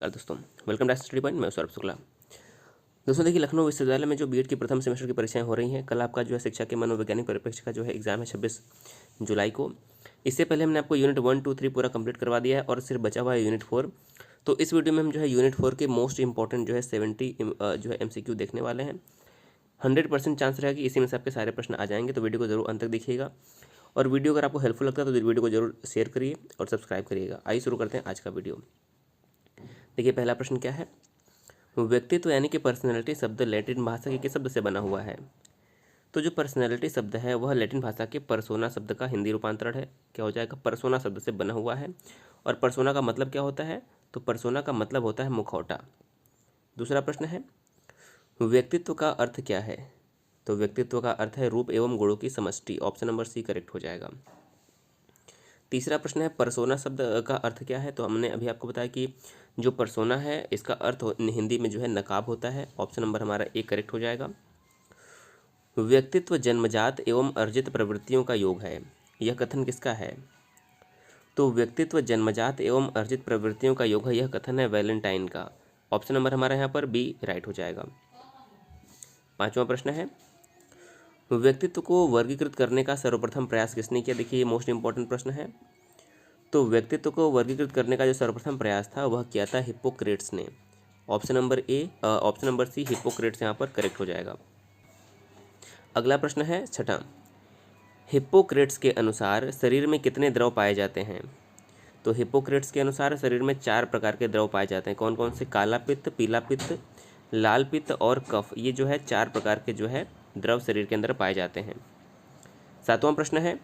नमस्कार दोस्तों, welcome to study point. मैं सौरभ शुक्ला। दोस्तों देखिए, लखनऊ विश्वविद्यालय में जो बीएड की प्रथम सेमेस्टर की परीक्षाएं हो रही हैं, कल आपका जो है शिक्षा के मनोवैज्ञानिक परिप्रेक्ष्य का जो है एग्जाम है 26 जुलाई को। इससे पहले हमने आपको यूनिट 1, 2, 3 पूरा कंप्लीट करवा दिया है और सिर्फ बचा हुआ है यूनिट 4। तो इस वीडियो में हम जो है यूनिट 4 के मोस्ट इंपॉर्टेंट जो है 70 जो है MCQ देखने वाले हैं। 100% चांस रहेगा कि इसी में से आपके सारे प्रश्न आ जाएंगे, तो वीडियो को जरूर अंत तक देखिएगा। और वीडियो अगर आपको हेल्पफुल लगता है तो वीडियो को जरूर शेयर करिए और सब्सक्राइब करिएगा। आइए शुरू करते हैं आज का वीडियो। देखिए, पहला प्रश्न क्या है। व्यक्तित्व यानी कि पर्सनैलिटी शब्द लैटिन भाषा के किस शब्द से बना हुआ है। तो जो पर्सनैलिटी शब्द है वह लैटिन भाषा के पर्सोना शब्द का हिंदी रूपांतरण है। क्या हो जाएगा, पर्सोना शब्द से बना हुआ है। और पर्सोना का मतलब क्या होता है, तो पर्सोना का मतलब होता है मुखौटा। दूसरा प्रश्न है, व्यक्तित्व का अर्थ क्या है। तो व्यक्तित्व का अर्थ है रूप एवं गुणों की समष्टि। ऑप्शन नंबर सी करेक्ट हो जाएगा। तीसरा प्रश्न है, पर्सोना शब्द का अर्थ क्या है। तो हमने अभी आपको बताया कि जो पर्सोना है इसका अर्थ हिंदी में जो है नकाब होता है। ऑप्शन नंबर हमारा ए करेक्ट हो जाएगा। व्यक्तित्व जन्मजात एवं अर्जित प्रवृत्तियों का योग है, यह कथन किसका है। तो व्यक्तित्व जन्मजात एवं अर्जित प्रवृत्तियों का योग है, यह कथन है वैलेंटाइन का। ऑप्शन नंबर हमारा यहाँ पर बी राइट हो जाएगा। पांचवा प्रश्न है, व्यक्तित्व को वर्गीकृत करने का सर्वप्रथम प्रयास किसने किया। देखिए, ये मोस्ट इंपॉर्टेंट प्रश्न है। तो व्यक्तित्व को वर्गीकृत करने का जो सर्वप्रथम प्रयास था वह किया था हिप्पोक्रेट्स ने। ऑप्शन नंबर सी हिप्पोक्रेट्स यहाँ पर करेक्ट हो जाएगा। अगला प्रश्न है छठा, हिप्पोक्रेट्स के अनुसार शरीर में कितने द्रव पाए जाते हैं। तो हिप्पोक्रेट्स के अनुसार शरीर में 4 प्रकार के द्रव पाए जाते हैं। कौन कौन से, काला पित्त, पीला पित्त, लाल पित्त और कफ। ये जो है 4 प्रकार के जो है द्रव शरीर के अंदर पाए जाते हैं। सातवां प्रश्न है,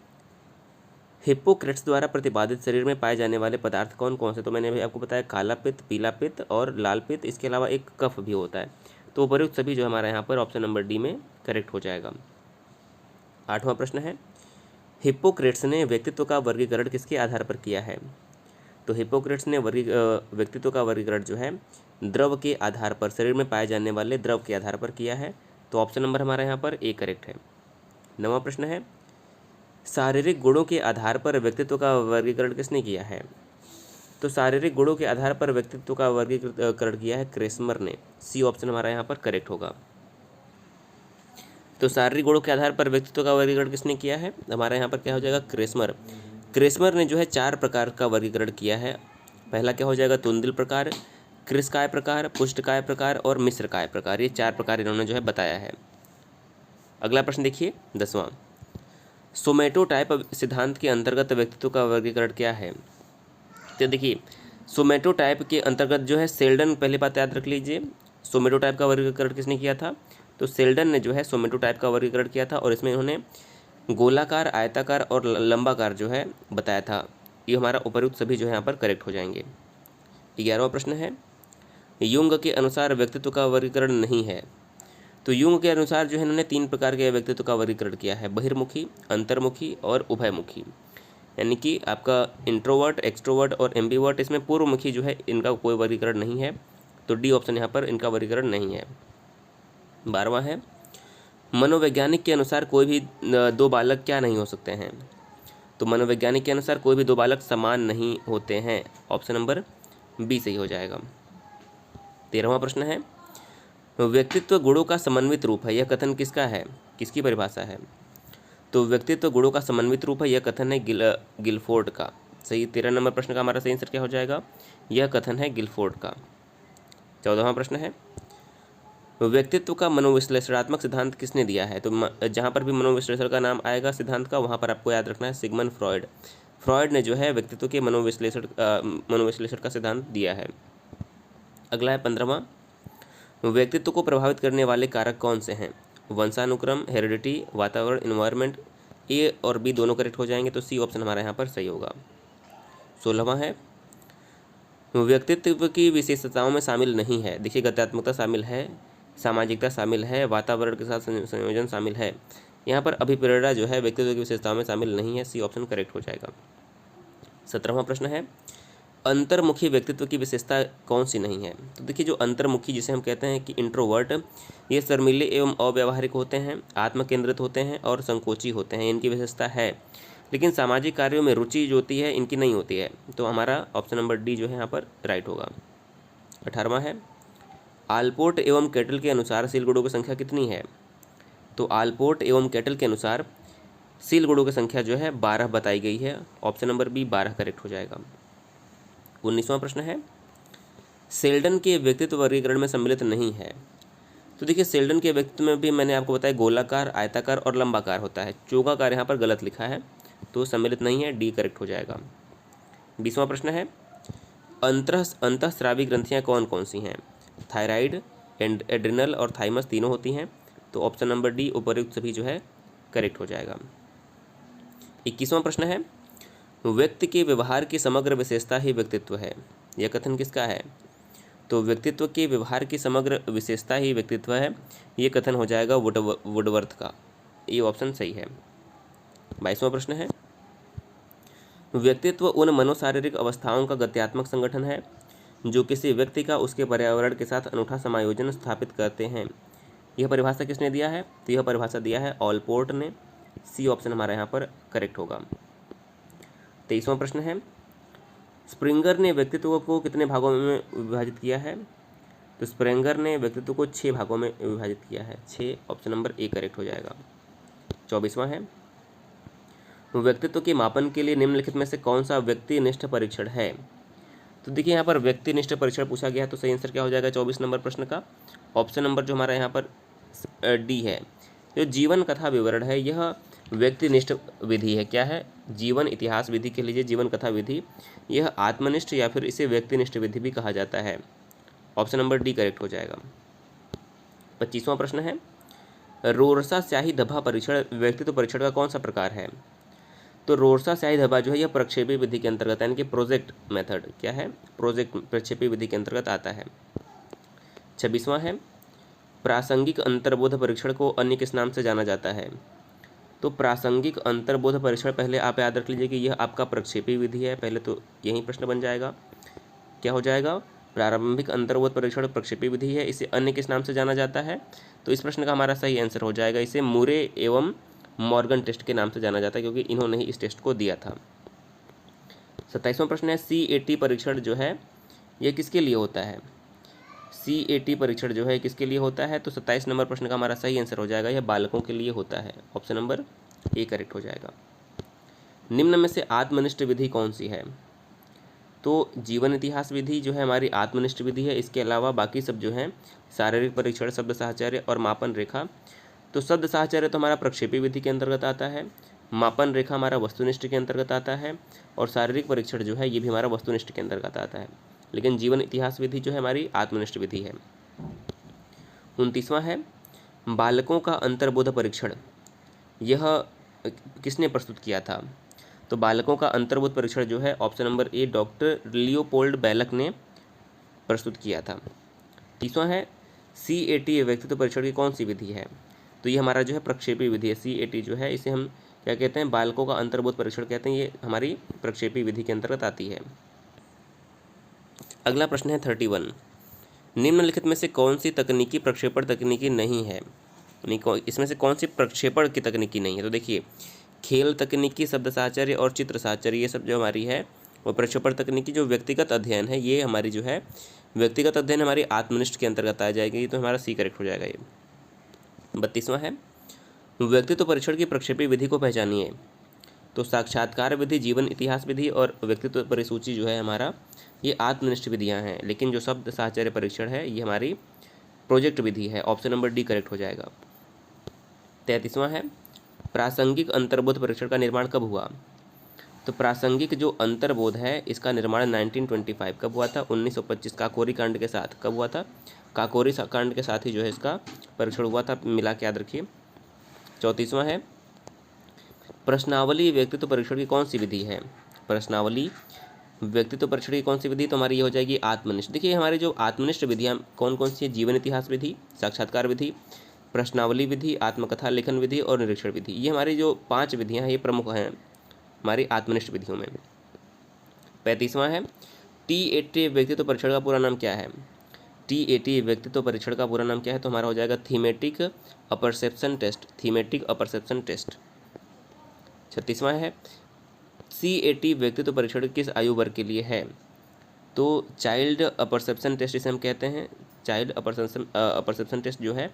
हिप्पोक्रेट्स द्वारा प्रतिपादित शरीर में पाए जाने वाले पदार्थ कौन कौन से। तो मैंने अभी आपको बताया काला पित्त, पीला पित्त और लाल पित्त। इसके अलावा एक कफ भी होता है। तो उपयुक्त सभी जो हमारा यहाँ पर ऑप्शन नंबर डी में करेक्ट हो जाएगा। आठवां प्रश्न है, हिप्पोक्रेट्स ने व्यक्तित्व का वर्गीकरण किसके आधार पर किया है। तो हिप्पोक्रेट्स ने व्यक्तित्व का वर्गीकरण जो है द्रव के आधार पर, शरीर में पाए जाने वाले द्रव के आधार पर किया है। तो ऑप्शन नंबर हमारा यहाँ पर ए करेक्ट है। नवां प्रश्न है, शारीरिक गुणों के आधार पर व्यक्तित्व का वर्गीकरण किसने किया है। तो शारीरिक गुणों के आधार पर व्यक्तित्व का वर्गीकरण किया है क्रेस्मर ने। सी ऑप्शन हमारा यहाँ पर करेक्ट होगा। तो शारीरिक गुणों के आधार पर व्यक्तित्व का वर्गीकरण किसने किया है, हमारा यहाँ पर क्या हो जाएगा, क्रेस्मर। क्रेस्मर ने जो है 4 प्रकार का वर्गीकरण किया है। पहला क्या हो जाएगा, तुंदिल प्रकार, कृष्णकाय प्रकार, पुष्टकाय प्रकार और मिश्रकाय प्रकार। ये 4 प्रकार इन्होंने जो है बताया है। अगला प्रश्न देखिए 10वां, सोमेटोटाइप सिद्धांत के अंतर्गत व्यक्तित्व का वर्गीकरण क्या है। तो देखिए, सोमेटोटाइप के अंतर्गत जो है सेल्डन, पहली बात याद रख लीजिए, सोमेटोटाइप का वर्गीकरण किसने किया था। तो सेल्डन ने जो है सोमेटोटाइप का वर्गीकरण किया था और इसमें उन्होंने गोलाकार, आयताकार और लंबाकार जो है बताया था। ये हमारा उपयुक्त सभी जो है यहाँ पर करेक्ट हो जाएंगे। 11वां प्रश्न है, युंग के अनुसार व्यक्तित्व का वर्गीकरण नहीं है। तो युंग के अनुसार जो है इन्होंने 3 प्रकार के व्यक्तित्व का वर्गीकरण किया है, बहिर्मुखी, अंतर्मुखी और उभयमुखी। यानी कि आपका इंट्रोवर्ट, एक्सट्रोवर्ट और एम्बीवर्ट। इसमें पूर्वमुखी जो है इनका कोई वर्गीकरण नहीं है। तो डी ऑप्शन यहाँ पर इनका वर्गीकरण नहीं है। 12वां है, मनोवैज्ञानिक के अनुसार कोई भी 2 बालक क्या नहीं हो सकते हैं। तो मनोवैज्ञानिक के अनुसार कोई भी 2 बालक समान नहीं होते हैं। ऑप्शन नंबर बी सही हो जाएगा। 13वां प्रश्न है, व्यक्तित्व गुणों का समन्वित रूप है, यह कथन किसका है, किसकी परिभाषा है। तो व्यक्तित्व गुणों का समन्वित रूप है, यह कथन है गिलफोर्ड का। सही, 13 नंबर प्रश्न का हमारा सही आंसर क्या हो जाएगा, यह कथन है गिलफोर्ड का। 14वां प्रश्न है, व्यक्तित्व का मनोविश्लेषणात्मक सिद्धांत किसने दिया है। तो जहाँ पर भी मनोविश्लेषण का नाम आएगा सिद्धांत का, वहाँ पर आपको याद रखना है सिगमंड फ्रॉयड। फ्रॉयड ने जो है व्यक्तित्व के मनोविश्लेषण का सिद्धांत दिया है। अगला है 15वां, व्यक्तित्व को प्रभावित करने वाले कारक कौन से हैं। वंशानुक्रम, हेरिडिटी, वातावरण, इन्वायरमेंट। ए और बी दोनों करेक्ट हो जाएंगे, तो सी ऑप्शन हमारा यहाँ पर सही होगा। 16वां है, व्यक्तित्व की विशेषताओं में शामिल नहीं है। देखिए, गत्यात्मकता शामिल है, सामाजिकता शामिल है, वातावरण के साथ संयोजन शामिल है। यहाँ पर अभिप्रेरणा जो है व्यक्तित्व की विशेषताओं में शामिल नहीं है। सी ऑप्शन करेक्ट हो जाएगा। 17वां प्रश्न है, अंतर्मुखी व्यक्तित्व की विशेषता कौन सी नहीं है। तो देखिए, जो अंतर्मुखी जिसे हम कहते हैं कि इंट्रोवर्ट, ये शर्मीले एवं अव्यावहारिक होते हैं, आत्मकेंद्रित होते हैं और संकोची होते हैं, इनकी विशेषता है। लेकिन सामाजिक कार्यों में रुचि जो होती है इनकी नहीं होती है। तो हमारा ऑप्शन नंबर डी जो है यहाँ पर राइट होगा। 18वां है आलपोर्ट एवं कैटल के अनुसार सील गुणों की संख्या कितनी है? तो आलपोर्ट एवं कैटल के अनुसार सील गुणों की संख्या जो है 12 बताई गई है। ऑप्शन नंबर बी 12 करेक्ट हो जाएगा। 19वां प्रश्न है सेल्डन के व्यक्तित्व वर्गीकरण में सम्मिलित नहीं है। तो देखिए सेल्डन के व्यक्तित्व में भी मैंने आपको बताया गोलाकार, आयताकार और लंबाकार होता है। चौकाकार यहाँ पर गलत लिखा है तो सम्मिलित नहीं है, डी करेक्ट हो जाएगा। 20वां प्रश्न है अंतःस्रावी ग्रंथियाँ कौन कौन सी हैं? थायराइड, एड्रिनल और थाइमस तीनों होती हैं। तो ऑप्शन नंबर डी उपर्युक्त सभी जो है करेक्ट हो जाएगा। 21वां प्रश्न है व्यक्ति के व्यवहार की समग्र विशेषता ही व्यक्तित्व है। यह कथन किसका है? तो व्यक्तित्व के व्यवहार की समग्र विशेषता ही व्यक्तित्व है, ये कथन हो जाएगा वुडवर्थ का। ये ऑप्शन सही है। 22वां प्रश्न है व्यक्तित्व उन मनोशारीरिक अवस्थाओं का गत्यात्मक संगठन है जो किसी व्यक्ति का उसके पर्यावरण के साथ अनूठा समायोजन स्थापित करते हैं। यह परिभाषा किसने दिया है? तो यह परिभाषा दिया है ऑलपोर्ट ने। सी ऑप्शन हमारा यहाँ पर करेक्ट होगा। 23वां प्रश्न है स्प्रिंगर ने व्यक्तित्व को कितने भागों में विभाजित किया है? तो स्प्रिंगर ने व्यक्तित्व को 6 भागों में विभाजित किया है। 6 ऑप्शन नंबर ए करेक्ट हो जाएगा। 24वां है व्यक्तित्व के मापन के लिए निम्नलिखित में से कौन सा व्यक्तिनिष्ठ परीक्षण है? तो देखिए यहाँ पर व्यक्तिनिष्ठ परीक्षण पूछा गया है तो सही आंसर क्या हो जाएगा 24 नंबर प्रश्न का? ऑप्शन नंबर जो हमारा यहाँ पर डी है। जो जीवन कथा विवरण है यह व्यक्तिनिष्ठ विधि है। क्या है? जीवन इतिहास विधि के लिए जीवन कथा विधि, यह आत्मनिष्ठ या फिर इसे व्यक्तिनिष्ठ विधि भी कहा जाता है। ऑप्शन नंबर डी करेक्ट हो जाएगा। 25वां प्रश्न है रोरसा स्याही धब्बा परीक्षण व्यक्तित्व परीक्षण का कौन सा प्रकार है? तो रोरसा स्याही धब्बा जो है यह प्रक्षेपी विधि के अंतर्गत यानी कि प्रोजेक्ट मेथड क्या है? प्रोजेक्ट प्रक्षेपी विधि के अंतर्गत आता है। 26वां है प्रासंगिक अंतर्बोध परीक्षण को अन्य किस नाम से जाना जाता है? तो प्रासंगिक अंतर्बोध परीक्षण पहले आप याद रख लीजिए कि यह आपका प्रक्षेपी विधि है। पहले तो यही प्रश्न बन जाएगा, क्या हो जाएगा? प्रारंभिक अंतर्बोध परीक्षण प्रक्षेपी विधि है, इसे अन्य किस नाम से जाना जाता है? तो इस प्रश्न का हमारा सही आंसर हो जाएगा इसे मुरे एवं मॉर्गन टेस्ट के नाम से जाना जाता है क्योंकि इन्होंने ही इस टेस्ट को दिया था। 27वां प्रश्न है CAT परीक्षण जो है यह किसके लिए होता है? CAT परीक्षण जो है किसके लिए होता है? तो 27 नंबर प्रश्न का हमारा सही आंसर हो जाएगा यह बालकों के लिए होता है। ऑप्शन नंबर ए करेक्ट हो जाएगा। निम्न में से आत्मनिष्ठ विधि कौन सी है? तो जीवन इतिहास विधि जो है हमारी आत्मनिष्ठ विधि है। इसके अलावा बाकी सब जो हैं शारीरिक परीक्षण, शब्द साहचर्य और मापन रेखा। तो शब्द साहचर्य तो हमारा प्रक्षेपी विधि के अंतर्गत आता है, मापन रेखा हमारा वस्तुनिष्ठ के अंतर्गत आता है और शारीरिक परीक्षण जो है ये भी हमारा वस्तुनिष्ठ के अंतर्गत आता है। लेकिन जीवन इतिहास विधि जो है हमारी आत्मनिष्ठ विधि है। 29वां है बालकों का अंतर्बोध परीक्षण, यह किसने प्रस्तुत किया था? तो बालकों का अंतर्बोध परीक्षण जो है option number A doctor Leopold Bellak ने प्रस्तुत किया था। 30वां है CAT व्यक्तित्व परीक्षण की कौन सी विधि है? तो ये हमारा जो है प्रक्षेपी विधि है। CAT जो है इसे हम क्या कहते हैं? बालकों का अंतर्बोध परीक्षण कहते हैं। ये हमारी प्रक्षेपी विधि के अंतर्गत आती है। अगला प्रश्न है 31 निम्नलिखित में से कौन सी तकनीकी प्रक्षेपण तकनीकी नहीं है? इसमें से कौन सी प्रक्षेपण की तकनीकी नहीं है? तो देखिए खेल तकनीकी, शब्द साहचर्य और चित्र साहचर्य ये सब जो हमारी है वो प्रक्षेपण तकनीकी। जो व्यक्तिगत अध्ययन है ये हमारी जो है व्यक्तिगत अध्ययन हमारी आत्मनिष्ठ के अंतर्गत आ जाएगी, तो हमारा सी करेक्ट हो जाएगा ये। 32वां है व्यक्तित्व परीक्षण की प्रक्षेपी विधि को पहचानिए। तो साक्षात्कार विधि, जीवन इतिहास विधि और व्यक्तित्व परिसूची जो है हमारा ये आत्मनिष्ठ विधियाँ हैं, लेकिन जो शब्द साहचर्य परीक्षण है ये हमारी प्रोजेक्ट विधि है। ऑप्शन नंबर डी करेक्ट हो जाएगा। 33वां है प्रासंगिक अंतर्बोध परीक्षण का निर्माण कब हुआ? तो प्रासंगिक जो अंतर्बोध है इसका निर्माण 1925 कब हुआ था? 1925 काकोरी कांड के साथ। कब हुआ था? काकोरी कांड के साथ ही जो है इसका परीक्षण हुआ था, मिला के याद रखिए। 34वां है प्रश्नावली व्यक्तित्व परीक्षण की कौन सी विधि है? प्रश्नावली व्यक्तित्व परीक्षण की कौन सी विधि? तो हमारी ये हो जाएगी आत्मनिष्ठ। देखिए हमारी जो आत्मनिष्ठ विधियाँ कौन कौन सी है? जीवन इतिहास विधि, साक्षात्कार विधि, प्रश्नावली विधि, आत्मकथा लेखन विधि और निरीक्षण विधि। ये हमारी जो 5 विधियाँ हैं ये प्रमुख हैं हमारी आत्मनिष्ठ विधियों में। 35वां है TAT व्यक्तित्व परीक्षण का पूरा नाम क्या है? TAT व्यक्तित्व परीक्षण का पूरा नाम क्या है? तो हमारा हो जाएगा thematic apperception test. Thematic apperception test. 36वां है CAT व्यक्तित्व परीक्षण किस आयु वर्ग के लिए है? तो चाइल्ड परसेप्शन टेस्ट इसे हम कहते हैं। चाइल्ड परसेप्शन टेस्ट जो है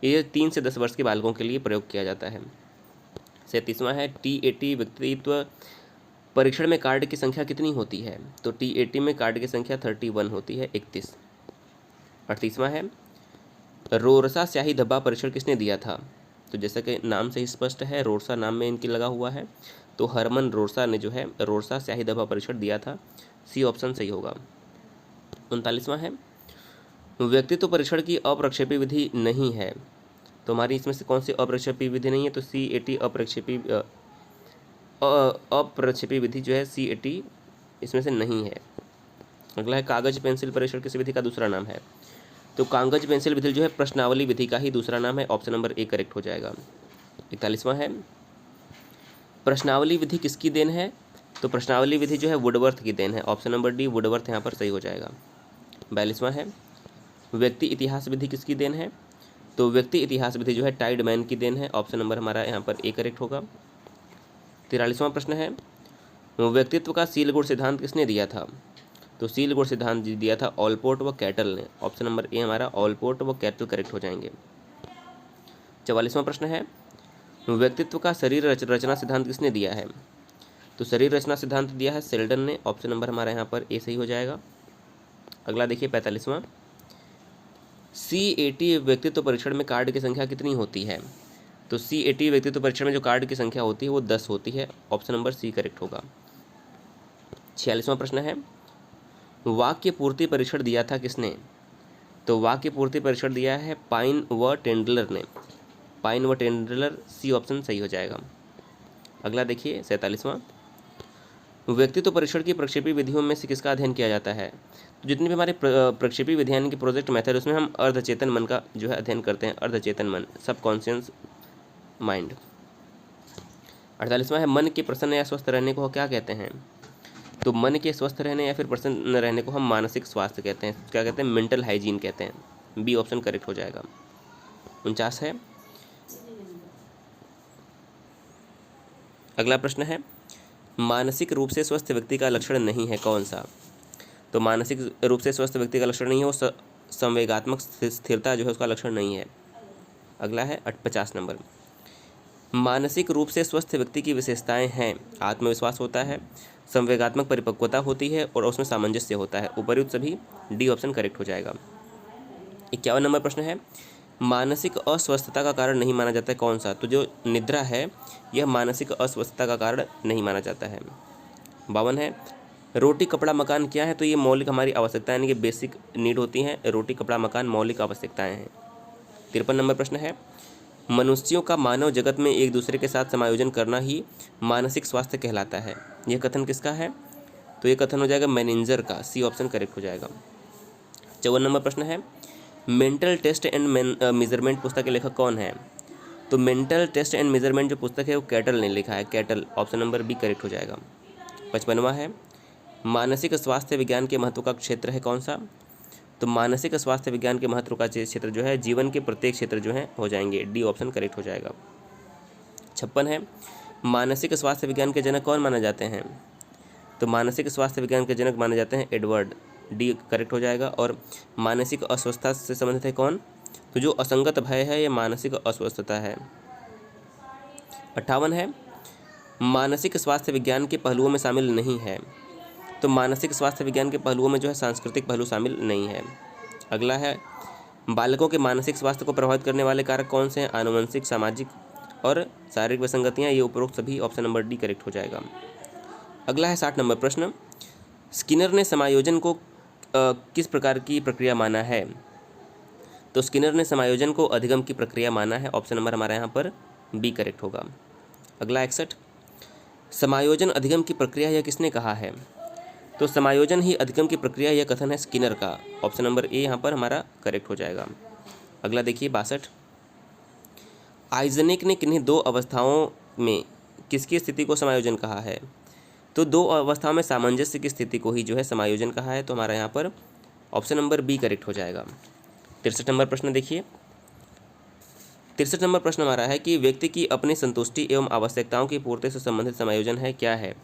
ये 3 से 10 वर्ष के बालकों के लिए प्रयोग किया जाता है। 37वां है TAT व्यक्तित्व परीक्षण में कार्ड की संख्या कितनी होती है? तो TAT में कार्ड की संख्या 31 होती है, 31। 38वां है रोरसा स्याही धब्बा परीक्षण किसने दिया था? तो जैसा कि नाम से ही स्पष्ट है, रोरसा नाम में इनकी लगा हुआ है, तो हरमन रोरसा ने जो है रोरसा स्याही धब्बा परीक्षण दिया था। सी ऑप्शन सही होगा। 39वां है व्यक्तित्व परीक्षण की अप्रक्षेपी विधि नहीं है, तो हमारी इसमें से कौन सी अप्रक्षेपी विधि नहीं है? तो CAT अप्रक्षेपी विधि जो है CAT इसमें से नहीं है। अगला है कागज पेंसिल परीक्षण किस विधि का दूसरा नाम है? तो कागज पेंसिल विधि जो है प्रश्नावली विधि का ही दूसरा नाम है। ऑप्शन नंबर ए करेक्ट हो जाएगा। 41वां है प्रश्नावली विधि किसकी देन है? तो प्रश्नावली विधि जो है वुडवर्थ की देन है। ऑप्शन नंबर डी वुडवर्थ यहाँ पर सही हो जाएगा। 42वां है व्यक्ति इतिहास विधि किसकी देन है? तो व्यक्ति इतिहास विधि जो है टाइडमैन की देन है। ऑप्शन नंबर हमारा यहाँ पर ए करेक्ट होगा। 43वां प्रश्न है व्यक्तित्व का सील गुण सिद्धांत किसने दिया था? तो सील गुण सिद्धांत दिया था ऑलपोर्ट व कैटल ने। ऑप्शन नंबर ए हमारा ऑलपोर्ट व कैटल करेक्ट हो जाएंगे। 44वां प्रश्न है व्यक्तित्व का शरीर रचना सिद्धांत किसने दिया है? तो शरीर रचना सिद्धांत दिया है सेल्डन ने। ऑप्शन नंबर हमारा यहाँ पर ए सही हो जाएगा। अगला देखिए 45वां CAT व्यक्तित्व परीक्षण में कार्ड की संख्या कितनी होती है? तो CAT व्यक्तित्व परीक्षण में जो कार्ड की संख्या होती है वो 10 होती है। ऑप्शन नंबर सी करेक्ट होगा। 46वां प्रश्न है वाक्य पूर्ति परीक्षण दिया था किसने? तो वाक्य पूर्ति परीक्षण दिया है पाइन व टेंडलर ने। पाइन व टेंडलर, सी ऑप्शन सही हो जाएगा। अगला देखिए 47वां व्यक्तित्व परीक्षण की प्रक्षेपी विधियों में से किसका अध्ययन किया जाता है? तो जितनी भी हमारे प्रक्षेपी विधियां यानी कि प्रोजेक्ट मेथड, उसमें हम अर्धचेतन मन का जो है अध्ययन करते हैं। अर्धचेतन मन, सबकॉन्शियस माइंड। 48वां है मन के प्रसन्न या स्वस्थ रहने को क्या कहते हैं? तो मन के स्वस्थ रहने या फिर प्रसन्न रहने को हम मानसिक स्वास्थ्य कहते हैं। क्या कहते हैं? मेंटल हाइजीन कहते हैं। बी ऑप्शन करेक्ट हो जाएगा। 49 है अगला प्रश्न है मानसिक रूप से स्वस्थ व्यक्ति का लक्षण नहीं है कौन सा? तो मानसिक रूप से स्वस्थ व्यक्ति का लक्षण नहीं है वो संवेगात्मक स्थिरता जो है उसका लक्षण नहीं है। अगला है 50 नंबर मानसिक रूप से स्वस्थ व्यक्ति की विशेषताएं हैं आत्मविश्वास होता है, संवेगात्मक परिपक्वता होती है और उसमें सामंजस्य होता है। उपर्युक्त सभी डी ऑप्शन करेक्ट हो जाएगा। 51 नंबर प्रश्न है मानसिक अस्वस्थता का कारण नहीं माना जाता है कौन सा? तो जो निद्रा है यह मानसिक अस्वस्थता का कारण नहीं माना जाता है। 52 है रोटी कपड़ा मकान क्या है? तो ये मौलिक हमारी आवश्यकता यानी कि बेसिक नीड होती हैं। रोटी कपड़ा मकान मौलिक आवश्यकताएं हैं। 53 नंबर प्रश्न है मनुष्यों का मानव जगत में एक दूसरे के साथ समायोजन करना ही मानसिक स्वास्थ्य कहलाता है। यह कथन किसका है? तो ये कथन हो जाएगा मैनेंजर का। सी ऑप्शन करेक्ट हो जाएगा। 54 नंबर प्रश्न है मेंटल टेस्ट एंड मेजरमेंट पुस्तक के लेखक कौन है? तो मेंटल टेस्ट एंड मेजरमेंट जो पुस्तक है वो कैटल ने लिखा है। Cattle, option number B correct हो जाएगा। 55वां है मानसिक स्वास्थ्य विज्ञान के महत्व का क्षेत्र है कौन सा? तो मानसिक स्वास्थ्य विज्ञान के महत्व का क्षेत्र जो है जीवन के प्रत्येक क्षेत्र जो है हो जाएंगे। डी ऑप्शन करेक्ट हो जाएगा। 56 है मानसिक स्वास्थ्य विज्ञान के जनक कौन माने जाते हैं? तो मानसिक स्वास्थ्य विज्ञान के जनक माने जाते हैं एडवर्ड। डी करेक्ट हो जाएगा। और मानसिक अस्वस्थता से संबंधित है कौन? तो जो असंगत भय है यह मानसिक अस्वस्थता है। 58 है मानसिक स्वास्थ्य विज्ञान के पहलुओं में शामिल नहीं है। तो मानसिक स्वास्थ्य विज्ञान के पहलुओं में जो है सांस्कृतिक पहलू शामिल नहीं है। अगला है बालकों के मानसिक स्वास्थ्य को प्रभावित करने वाले कारक कौन से हैं? आनुवंशिक, सामाजिक और शारीरिक विसंगतियाँ। ये उपरोक्त सभी ऑप्शन नंबर डी करेक्ट हो जाएगा। अगला है 60 नंबर प्रश्न स्किनर ने समायोजन को किस प्रकार की प्रक्रिया माना है? तो स्किनर ने समायोजन को अधिगम की प्रक्रिया माना है। ऑप्शन नंबर हमारा यहाँ पर बी करेक्ट होगा। अगला 61 समायोजन अधिगम की प्रक्रिया यह किसने कहा है? तो समायोजन ही अधिगम की प्रक्रिया यह कथन है स्किनर का। ऑप्शन नंबर ए यहाँ पर हमारा करेक्ट हो जाएगा। अगला देखिए 62 आइजनेक ने किन्हीं दो अवस्थाओं में किसकी स्थिति को समायोजन कहा है? तो दो अवस्थाओं में सामंजस्य की स्थिति को ही जो है समायोजन कहा है। तो हमारा यहाँ पर ऑप्शन नंबर बी करेक्ट हो जाएगा। 63 नंबर प्रश्न देखिए 63 नंबर प्रश्न हमारा है कि व्यक्ति की अपनी संतुष्टि एवं आवश्यकताओं की पूर्ति से संबंधित समायोजन है क्या है?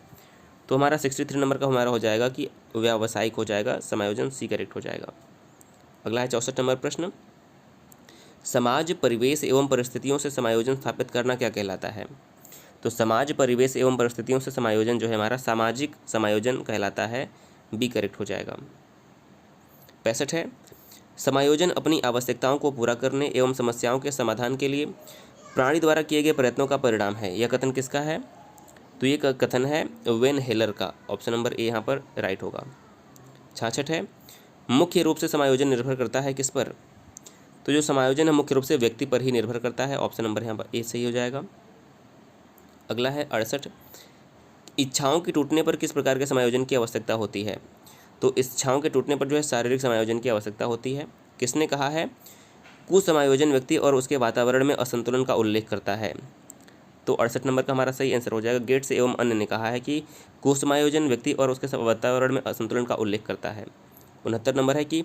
तो हमारा 63 नंबर का हमारा हो जाएगा कि व्यावसायिक हो जाएगा, समायोजन सी करेक्ट हो जाएगा। अगला है 64 नंबर प्रश्न, समाज, परिवेश एवं परिस्थितियों से समायोजन स्थापित करना क्या कहलाता है? तो समाज, परिवेश एवं परिस्थितियों से समायोजन जो है हमारा सामाजिक समायोजन कहलाता है, बी करेक्ट हो जाएगा। 65 है, समायोजन अपनी आवश्यकताओं को पूरा करने एवं समस्याओं के समाधान के लिए प्राणी द्वारा किए गए प्रयत्नों का परिणाम है। यह कथन किसका है? तो ये कथन है वेन हेलर का। ऑप्शन नंबर ए यहाँ पर राइट होगा। 66 है, मुख्य रूप से समायोजन निर्भर करता है किस पर? तो जो समायोजन है मुख्य रूप से व्यक्ति पर ही निर्भर करता है। ऑप्शन नंबर यहाँ पर ए सही हो जाएगा। अगला है 68, इच्छाओं के टूटने पर किस प्रकार के समायोजन की आवश्यकता होती है? तो इच्छाओं के टूटने पर जो है शारीरिक समायोजन की आवश्यकता होती है। किसने कहा है? कुसमायोजन व्यक्ति और उसके वातावरण में असंतुलन का उल्लेख करता है। तो 68 नंबर का हमारा सही आंसर हो जाएगा। गेट्स एवं अन्य ने कहा है कि कुसमायोजन व्यक्ति और उसके वातावरण में असंतुलन का उल्लेख करता है। 69 नंबर है कि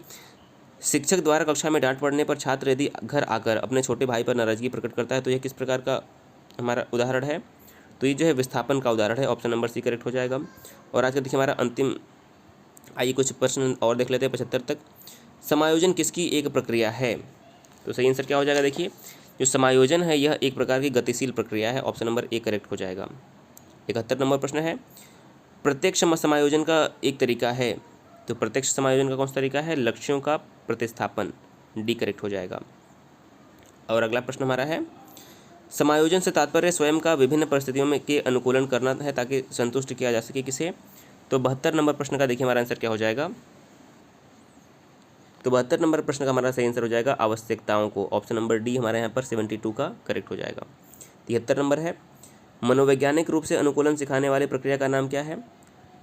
शिक्षक द्वारा कक्षा में डांट पड़ने पर छात्र यदि घर आकर अपने छोटे भाई पर नाराजगी प्रकट करता है तो यह किस प्रकार का हमारा उदाहरण है? तो ये जो है विस्थापन का उदाहरण है। ऑप्शन नंबर सी करेक्ट हो जाएगा। और आज का देखिए हमारा अंतिम, आइए कुछ प्रश्न और देख लेते हैं 75 तक। समायोजन किसकी एक प्रक्रिया है? तो सही आंसर क्या हो जाएगा? देखिए जो समायोजन है यह एक प्रकार की गतिशील प्रक्रिया है। ऑप्शन नंबर ए करेक्ट हो जाएगा। 71 नंबर प्रश्न है, प्रत्यक्ष समायोजन का एक तरीका है। तो प्रत्यक्ष समायोजन का कौन सा तरीका है? लक्ष्यों का प्रतिस्थापन, डी करेक्ट हो जाएगा। और अगला प्रश्न हमारा है, समायोजन से तात्पर्य स्वयं का विभिन्न परिस्थितियों में के अनुकूलन करना है ताकि संतुष्ट किया जा सके किसे? तो 72 नंबर प्रश्न का देखिए हमारा आंसर क्या हो जाएगा? तो 72 नंबर प्रश्न का हमारा सही आंसर हो जाएगा आवश्यकताओं को। ऑप्शन नंबर डी हमारे यहाँ पर 72 का करेक्ट हो जाएगा। 73 नंबर है, मनोवैज्ञानिक रूप से अनुकूलन सिखाने वाली प्रक्रिया का नाम क्या है?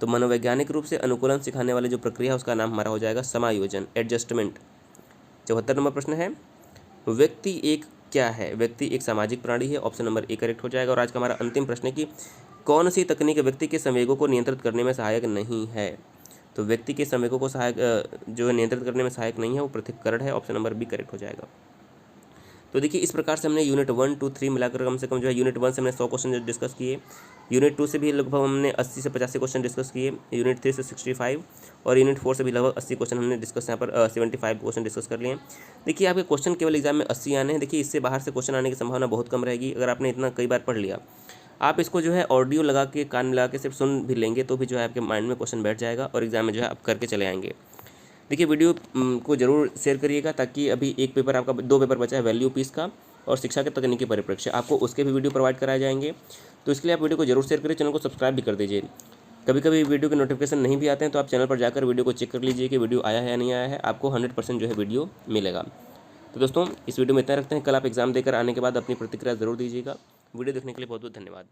तो मनोवैज्ञानिक रूप से अनुकूलन सिखाने वाली जो प्रक्रिया है उसका नाम हमारा हो जाएगा समायोजन, एडजस्टमेंट। 74 नंबर प्रश्न है, व्यक्ति एक क्या है? व्यक्ति एक सामाजिक प्राणी है। ऑप्शन नंबर ए करेक्ट हो जाएगा। और आज का हमारा अंतिम प्रश्न है कि कौन सी तकनीक व्यक्ति के संवेगों को नियंत्रित करने में सहायक नहीं है? तो व्यक्ति के संवेगों को जो है नियंत्रित करने में सहायक नहीं है वो पृथक्करण है। ऑप्शन नंबर बी करेक्ट हो जाएगा। तो देखिए इस प्रकार से हमने यूनिट 1, 2, 3 मिलाकर कम से कम जो है यूनिट 1 से हमने 100 क्वेश्चन डिस्कस किए, यूनिट 2 से भी लगभग हमने 80 से 85 क्वेश्चन डिस्कस किए, यूनिट 3 से 65 और यूनिट 4 से भी लगभग 80 क्वेश्चन हमने डिस्कस यहाँ पर 75 क्वेश्चन डिस्कस कर लिए। देखिए आपके क्वेश्चन केवल एग्जाम में 80 आने हैं। देखिए इससे बाहर से क्वेश्चन आने की संभावना बहुत कम रहेगी। अगर आपने इतना कई बार पढ़ लिया, आप इसको जो है ऑडियो लगा के कान में लगा के सिर्फ सुन भी लेंगे तो भी जो है आपके माइंड में क्वेश्चन बैठ जाएगा और एग्जाम में जो है आप करके चले आएंगे। देखिए वीडियो को जरूर शेयर करिएगा ताकि अभी एक पेपर आपका 2 पेपर बचा है, वैल्यू पीस का और शिक्षा के तकनीकी परिप्रेक्ष्य, आपको उसके भी वीडियो प्रोवाइड कराए जाएंगे। तो इसके लिए आप वीडियो को जरूर शेयर करिए, चैनल को सब्सक्राइब भी कर दीजिए। कभी कभी वीडियो के नोटिफिकेशन नहीं भी आते हैं तो आप चैनल पर जाकर वीडियो को चेक कर लीजिए कि वीडियो आया है या नहीं आया है, आपको 100% जो है वीडियो मिलेगा। तो दोस्तों इस वीडियो में इतना रखते हैं। कल आप एग्जाम देकर आने के बाद अपनी प्रतिक्रिया जरूर दीजिएगा। वीडियो देखने के लिए बहुत बहुत धन्यवाद।